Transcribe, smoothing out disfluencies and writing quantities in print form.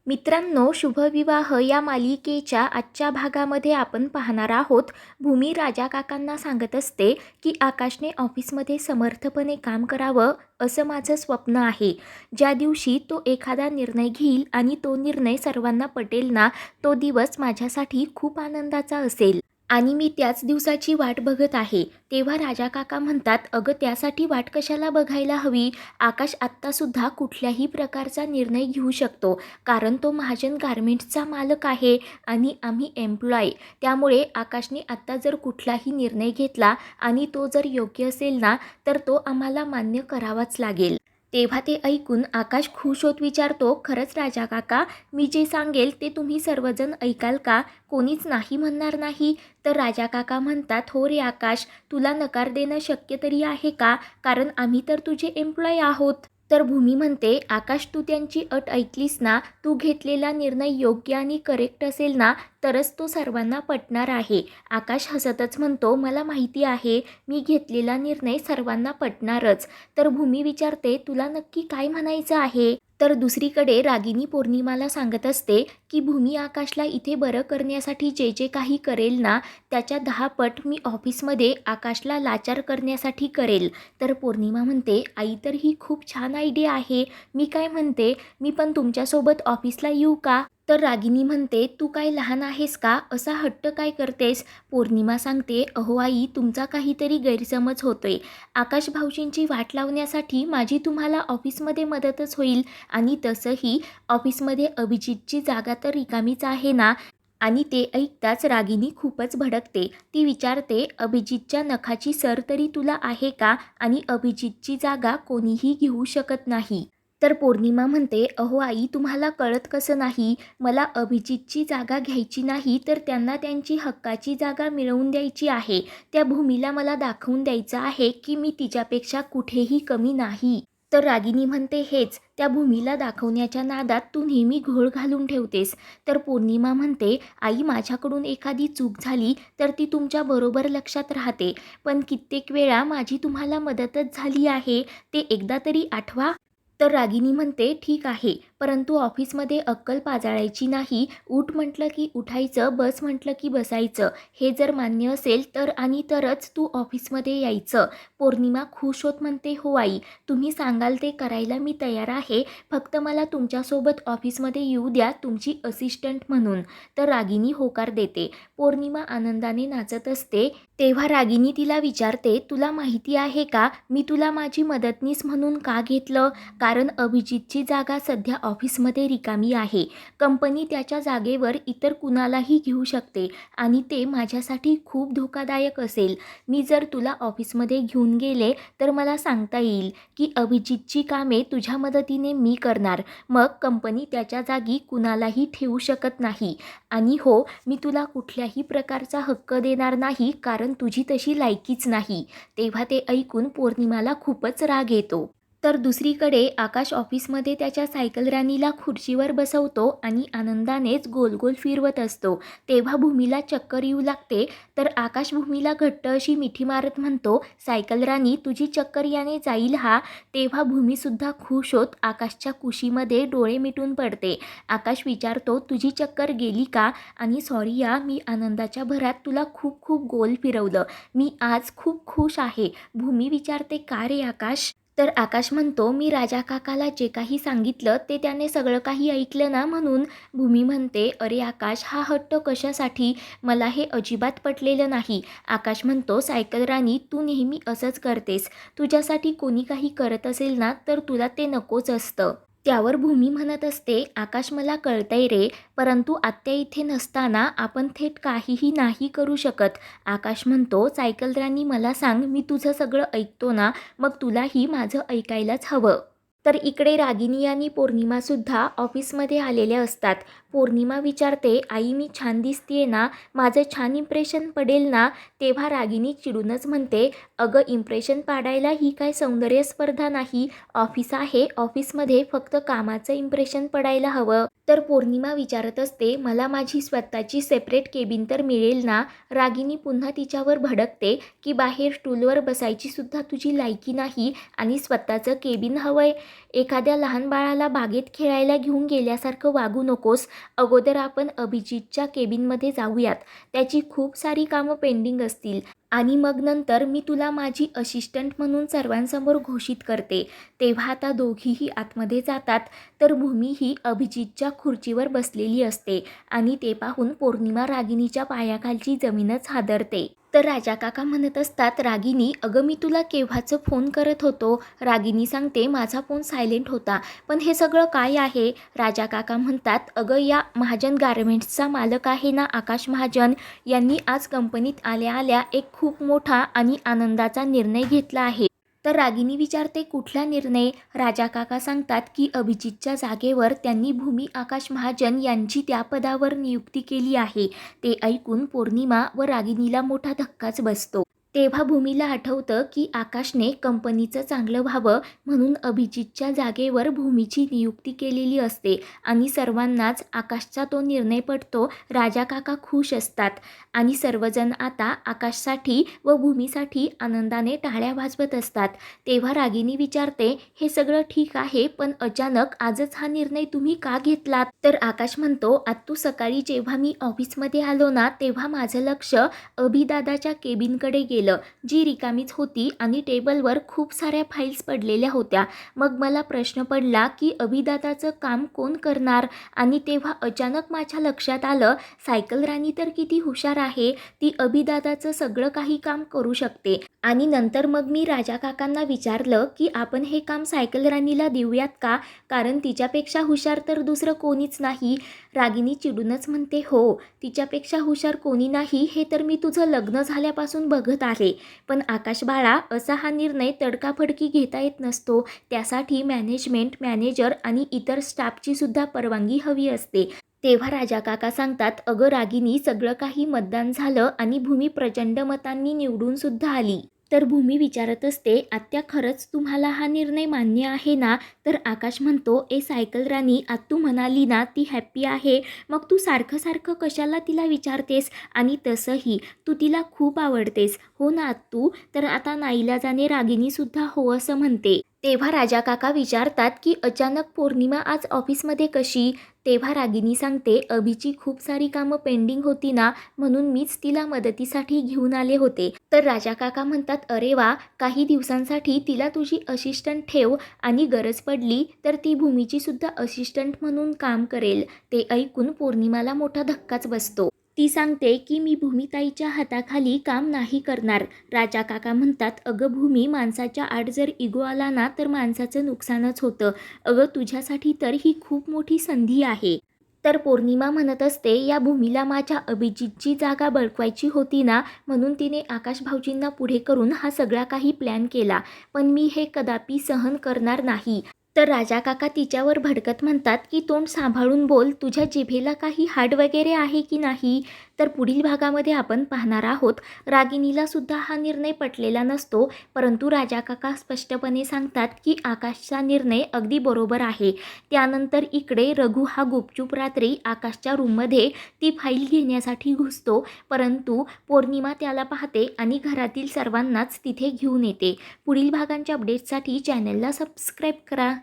मित्रांनो, शुभविवाह या मालिकेच्या आजच्या भागामध्ये आपण पाहणार आहोत. भूमी राजा काकांना सांगत असते की आकाशने ऑफिसमध्ये समर्थपणे काम करावं असं माझं स्वप्न आहे. ज्या दिवशी तो एखादा निर्णय घेईल आणि तो निर्णय सर्वांना पटेल ना, तो दिवस माझ्यासाठी खूप आनंदाचा असेल आणि मी त्याच दिवसाची वाट बघत आहे. तेव्हा राजा काका म्हणतात, अगं त्यासाठी वाट कशाला बघायला हवी. आकाश आत्तासुद्धा कुठल्याही प्रकारचा निर्णय घेऊ शकतो, कारण तो महाजन गारमेंट्सचा मालक आहे आणि आम्ही एम्प्लॉय. त्यामुळे आकाशने आत्ता जर कुठलाही निर्णय घेतला आणि तो जर योग्य असेल ना, तर तो आम्हाला मान्य करावाच लागेल. तेव्हा ते ऐकून आकाश खुश होत विचारतो, खरंच राजा काका, मी जे सांगेल ते तुम्ही सर्वजण ऐकाल का? कोणीच नाही म्हणणार नाही? तर राजा काका म्हणतात, हो रे आकाश, तुला नकार देणं शक्य तरी आहे का? कारण आम्ही तर तुझे एम्प्लॉय आहोत. तर भूमी म्हणते, आकाश, तू त्यांची अट ऐकलीस ना? तू घेतलेला निर्णय योग्य आणि करेक्ट असेल ना, तरच तो सर्वांना पटणार आहे. आकाश हसतच म्हणतो, मला माहिती आहे, मी घेतलेला निर्णय सर्वांना पटणारच. तर भूमी विचारते, तुला नक्की काय म्हणायचं आहे? तर दुसरीकडे रागिनी पौर्णिमाला सांगत असते की भूमी आकाशला इथे बरं करण्यासाठी जे जे काही करेल ना, त्याच्या 10 पट मी ऑफिसमध्ये आकाशला लाचार करण्यासाठी करेल. तर पौर्णिमा म्हणते, आई, तर ही खूप छान आयडिया आहे. मी काय म्हणते, मी पण तुमच्यासोबत ऑफिसला येऊ का? तर रागिनी म्हणते, तू काय लहान आहेस का? असा हट्ट काय करतेस? पौर्णिमा सांगते, अहो आई, तुमचा काहीतरी गैरसमज होतोय. आकाश भाऊजींची वाट लावण्यासाठी माझी तुम्हाला ऑफिसमध्ये मदतच होईल आणि तसंही ऑफिसमध्ये अभिजितची जागा तर रिकामीच आहे ना. आणि ते ऐकताच रागिनी खूपच भडकते. ती विचारते, अभिजितच्या नखाची सर तरी तुला आहे का? आणि अभिजितची जागा कोणीही घेऊ शकत नाही. तर पौर्णिमा म्हणते, अहो आई, तुम्हाला कळत कसं नाही? मला अभिजितची जागा घ्यायची नाही, तर त्यांना त्यांची हक्काची जागा मिळवून द्यायची आहे. त्या भूमीला मला दाखवून द्यायचं आहे की मी तिच्यापेक्षा कुठेही कमी नाही. तर रागिनी म्हणते, हेच त्या भूमीला दाखवण्याच्या नादात तू नेहमी घोळ घालून ठेवतेस. तर पौर्णिमा म्हणते, आई, माझ्याकडून एखादी चूक झाली तर ती तुमच्या बरोबर लक्षात राहते, पण कित्येक वेळा माझी तुम्हाला मदतच झाली आहे, ते एकदा तरी आठवा. तर रागिनी म्हणते, ठीक आहे, परंतु ऑफिसमध्ये अक्कल पाजाळायची नाही. उठ म्हटलं की उठायचं, बस म्हटलं की बसायचं. हे जर मान्य असेल तर आणि तरच तू ऑफिसमध्ये यायचं. पौर्णिमा खुश होत म्हणते, हो आई, तुम्ही सांगाल ते करायला मी तयार आहे. फक्त मला तुमच्यासोबत ऑफिसमध्ये येऊ द्या, तुमची असिस्टंट म्हणून. तर रागिनी होकार देते. पौर्णिमा आनंदाने नाचत असते. तेव्हा रागिनी तिला विचारते, तुला माहिती आहे का, मी तुला माझी मदतनीस म्हणून का घेतलं? कारण अभिजितची जागा सध्या ऑफिसमध्ये रिकामी आहे. कंपनी त्याच्या जागेवर इतर कुणालाही घेऊ शकते आणि ते माझ्यासाठी खूप धोकादायक असेल. मी जर तुला ऑफिसमध्ये घेऊन गेले तर मला सांगता येईल की अभिजितची कामे तुझ्या मदतीने मी करणार. मग कंपनी त्याच्या जागी कुणालाही ठेवू शकत नाही. आणि हो, मी तुला कुठल्याही प्रकारचा हक्क देणार नाही, कारण तुझी तशी लायकीच नाही. तेव्हा ते ऐकून पौर्णिमाला खूपच राग येतो. तर दुसरीकडे आकाश ऑफिसमध्ये त्याच्या सायकल राणीला खुर्चीवर बसवतो आणि आनंदानेच गोल गोल फिरवत असतो. तेव्हा भूमीला चक्कर येऊ लागते. तर आकाश भूमीला घट्ट अशी मिठी मारत म्हणतो, सायकल राणी, तुझी चक्कर याने जाईल हा. तेव्हा भूमीसुद्धा खुश होत आकाशच्या कुशीमध्ये डोळे मिटून पडते. आकाश विचारतो, तुझी चक्कर गेली का? आणि सॉरी या, मी आनंदाच्या भरात तुला खूप खूप गोल फिरवलं. मी आज खूप खुश आहे. भूमी विचारते, का रे आकाश? तर आकाश म्हणतो, मी राजा काकाला जे काही सांगितलं ते त्याने सगळं काही ऐकलं ना, म्हणून. भूमी म्हणते, अरे आकाश, हा हट्ट कशासाठी? मला हे अजिबात पटलेलं नाही. आकाश म्हणतो, सायकल राणी, तू नेहमी असंच करतेस. तुझ्यासाठी कोणी काही करत असेल ना, तर तुला ते नकोच असतं. त्यावर भूमी म्हणत असते, आकाश, मला कळतंय रे, परंतु आत्या इथे नसताना आपण थेट काहीही नाही करू शकत. आकाश म्हणतो, सायकल राणी, मला सांग, मी तुझं सगळं ऐकतो ना, मग तुलाही माझं ऐकायलाच हवं. तर इकडे रागिनी आणि पौर्णिमासुद्धा ऑफिसमध्ये आलेल्या असतात. पौर्णिमा विचारते, आई, मी छान दिसतीये ना? माझं छान इम्प्रेशन पडेल ना? तेव्हा रागिनी चिडूनच म्हणते, अगं, इम्प्रेशन पाडायला ही काय सौंदर्य स्पर्धा नाही. ऑफिस आहे, ऑफिसमध्ये फक्त कामाचं इम्प्रेशन पडायला हवं. तर पौर्णिमा विचारत असते, मला माझी स्वतःची सेपरेट केबिन तर मिळेल ना? रागिनी पुन्हा तिच्यावर भडकते की बाहेर स्टूलवर बसायची सुद्धा तुझी लायकी नाही आणि स्वतःचं केबिन हवंय. एखाद्या लहान बाळाला बागेत खेळायला घेऊन गेल्यासारखं वागू नकोस. अगोदर आपण अभिजितच्या केबिनमध्ये जाऊयात. त्याची खूप सारी कामं पेंडिंग असतील आणि मग नंतर मी तुला माझी असिस्टंट म्हणून सर्वांसमोर घोषित करते. तेव्हा आता दोघीही आतमध्ये जातात. तर भूमी ही अभिजितच्या खुर्चीवर बसलेली असते आणि ते पाहून पौर्णिमा रागिनीच्या पायाखालची जमीनच हादरते. तर राजा काका म्हणत असतात, रागिनी अगं मी तुला केव्हाचं फोन करत होतो. रागिनी सांगते, माझा फोन सायलेंट होता. पण हे सगळं काय आहे? राजा काका म्हणतात, अगं या महाजन गारमेंट्सचा मालक आहे ना आकाश महाजन, यांनी आज कंपनीत आल्या आल्या एक खूप मोठा आणि आनंदाचा निर्णय घेतला आहे. तर रागिनी विचारते, कुठला निर्णय? राजा काका सांगतात की अभिजितच्या जागेवर त्यांनी भूमी आकाश महाजन यांची त्या पदावर नियुक्ती केली आहे. ते ऐकून पौर्णिमा व रागिनीला मोठा धक्काच बसतो. तेव्हा भूमीला आठवतं की आकाशने कंपनीचं चांगलं व्हावं म्हणून अभिजितच्या जागेवर भूमीची नियुक्ती केलेली असते आणि सर्वांनाच आकाशचा तो निर्णय पटतो. राजा काका खुश असतात आणि सर्वजण आता आकाशसाठी व भूमीसाठी आनंदाने टाळ्या वाजवत असतात. तेव्हा रागिनी विचारते, हे सगळं ठीक आहे पण अचानक आजच हा निर्णय तुम्ही का घेतलात? तर आकाश म्हणतो, आत्तू सकाळी जेव्हा मी ऑफिसमध्ये आलो ना तेव्हा माझं लक्ष अभिदादाच्या केबिनकडे गेलं, जी रिकामीच होती आणि टेबलवर खूप साऱ्या फाईल्स पडलेल्या होत्या. मग मला प्रश्न पडला की अभिदादाचं काम कोण करणार? आणि तेव्हा अचानक माझ्या लक्षात आलं, सायकल राणी तर किती हुशार आहे, ती अभिदादाचं सगळं काही काम करू शकते. आणि नंतर मग मी राजा काकांना विचारलं की आपण हे काम सायकल राणीला देऊयात का, कारण तिच्यापेक्षा हुशार तर दुसरं कोणीच नाही. रागिनी चिडूनच म्हणते, हो तिच्यापेक्षा हुशार कोणी नाही हे तर मी तुझं लग्न झाल्यापासून बघत आहे. पण आकाश बाळा, असा हा निर्णय तडकाफडकी घेता येत नसतो. त्यासाठी मॅनेजमेंट, मॅनेजर आणि इतर स्टाफची सुद्धा परवानगी हवी असते. तेव्हा राजा काका सांगतात, अगं रागिनी सगळं काही मतदान झालं आणि भूमी प्रचंड मतांनी निवडून सुद्धा आली. तर भूमी विचारत असते, आत्या खरंच तुम्हाला हा निर्णय मान्य आहे ना? तर आकाश म्हणतो, ए सायकल राणी, आत्तू म्हणाली ना ती हॅप्पी आहे, मग तू सारखं सारखं कशाला तिला विचारतेस? आणि तसंही तू तिला खूप आवडतेस हो ना आत्तू? तर आता नाईलाजाने रागिनीसुद्धा हो असं म्हणते. तेव्हा राजा काका विचारतात की अचानक पौर्णिमा आज ऑफिसमध्ये कशी? तेव्हा रागिनी सांगते, अभिची खूप सारी कामं पेंडिंग होती ना म्हणून मीच तिला मदतीसाठी घेऊन आले होते. तर राजा काका म्हणतात, अरे वा, काही दिवसांसाठी तिला तुझी असिस्टंट ठेव आणि गरज पडली तर ती भूमीची सुद्धा असिस्टंट म्हणून काम करेल. ते ऐकून पौर्णिमाला मोठा धक्काच बसतो. ती सांगते की मी भूमिताईच्या हाताखाली काम नाही करणार. राजा काका म्हणतात, अगं भूमी, माणसाच्या आड जर इगो आला ना तर माणसाचं नुकसानच होतं. अगं तुझ्यासाठी तर ही खूप मोठी संधी आहे. तर पौर्णिमा म्हणत असते, या भूमीला माझ्या अभिजितची जागा बळकवायची होती ना म्हणून तिने आकाश भाऊजींना पुढे करून हा सगळा काही प्लॅन केला. पण मी हे कदापि सहन करणार नाही. तर राजा काका तिच्यावर भडकत म्हणतात की तोंड सांभाळून बोल, तुझ्या जिभेला काही हाड वगैरे आहे की नाही? तर पुढील भागामध्ये आपण पाहणार आहोत, रागिनीला सुद्धा हा निर्णय पटलेला नसतो परंतु राजा काका स्पष्टपणे सांगतात की आकाशचा निर्णय अगदी बरोबर आहे. त्यानंतर इकडे रघु हा गुपचूप रात्री आकाशच्या रूममध्ये ती फाईल घेण्यासाठी घुसतो परंतु पौर्णिमा त्याला पाहते आणि घरातील सर्वांनाच तिथे घेऊन येते. पुढील भागांच्या अपडेट्ससाठी चॅनलला सबस्क्राईब करा.